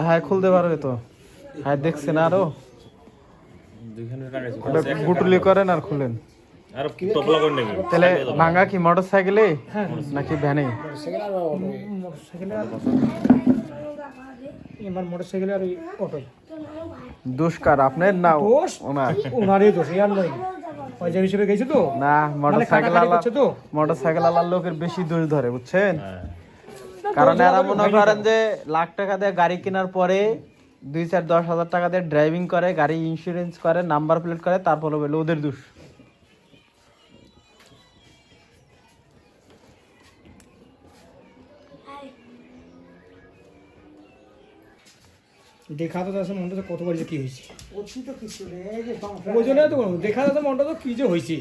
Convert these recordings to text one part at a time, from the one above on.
হ্যাঁ খুলতে পারবে তো। হ্যাঁ দেখছেন আরো গুটুলি করেন আর খুলেন। আর টপলা করে নেবেন তাহলে ভাঙা কি মোটরসাইকেলে নাকি ভ্যানে? মোটরসাইকেলে আর অটো দুষ্কার আপনার না ওনার? ওনারই দোষ আর নয়। পয়সা হিসেবে গেছে তো না মোটরসাইকেল আলার লোকের বেশি দোষ ধরে বুঝছেন। কারণ এরা মনে করেন যে লাখ টাকা দিয়ে গাড়ি কেনার পরে 2-4-10,000 টাকা দিয়ে ড্রাইভিং করে, গাড়ি ইন্স্যুরেন্স করে, নাম্বার প্লেট করে, তারপরে বলে ওদের দোষ। দেখা তো আছে মনটা তো কতবার যে কি হয়েছে ওই জন্য তো দেখা তো মনটা তো কি যে হয়েছে।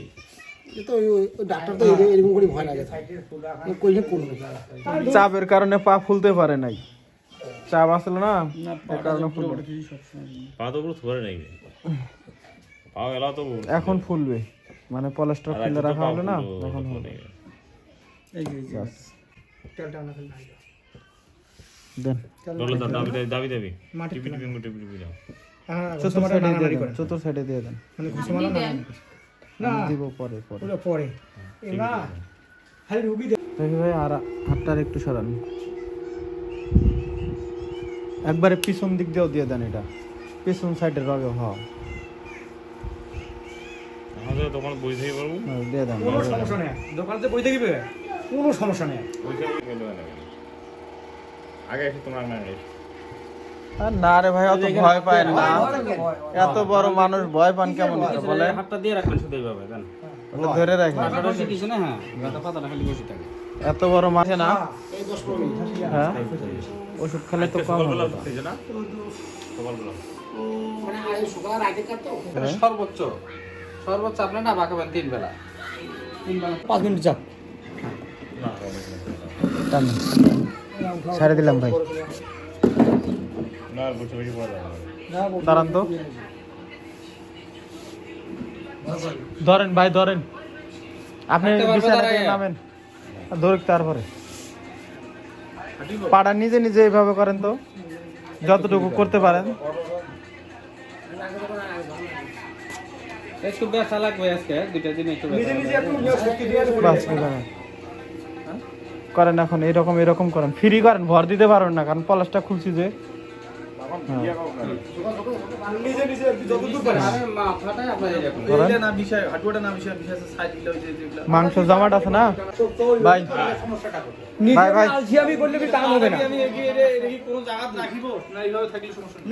চাপের কারণে পা ফুলতে পারে নাই, চাপ আসলো না কারণে পা তো পুরো ধরে নাই পা এলা তো এখন ফুলবে, মানে পলাস্টার খুলে রাখা হলো না এখন হবে। দেন দাবি টিপি দাও চতুর সাইডে দিয়ে দেন। দিব পরে ভাই। আর হাতটার একটু সরান, একবারে পিছন দিক দিয়েও দিয়ে দেন, এটা পিছন সাইডের রবে হওয়া দোকান বই থেকে পারবো দিয়ে দেন। কোনো সমস্যা নেই, দোকানতে বই থেকে পেবে, কোনো সমস্যা নেই। আগে এসে তোমার না আর না রে ভাই, অত ভয় পায় না, এত বড় মানুষ ভয় পান কেমন করে বলে? হাতটা দিয়ে রাখলেন শুধু এইভাবে জান, ওটা ধরে রাখেন, বসে কিছু না। হ্যাঁ গাটা পাতাটা খালি বসে থাকে। এত বড় মাছ না। হ্যাঁ ওষুধ খেলে তো কম হবে। সর্বোচ্চ আপনি না বাঁকাবেন 3 বেলা 5 মিনিট যাক ছাড়ে দিলাম ভাই। না বসে বসে পড়া দাঁড়ান তো, ধরেন ভাই ধরেন, আপনি বিছানা থেকে নামেন, ধরে তারপরে পাড়া নিজে নিজে এইভাবে করেন তো, যতটুকু করতে পারেন। একটু ব্যথা লাগবে আজকে, 2টা দিন একটু নিজে ব্যথা নিজে একটু শক্তি দিয়ে বাস করেন এখন এরকম করেন, ফ্রি করেন, ভর দিতে পারবেন না কারণ পলাশটা খুলছি যে। নিজে নিজে যতদূর পারে মাথাটাই আপনার এরকম ধরেন। না বিষয় হাঁটুয়াটা না বিষয় সাইড গুলো যেগুলো মাংস জমাট আছে না ভাই, নিজে ভাই। আলসিয়ামি করলে কি কাম হবে না। আমি এগিয়ে রেখে কোনো জায়গা রাখিব না, এইভাবে থাকলে সমস্যা নেই।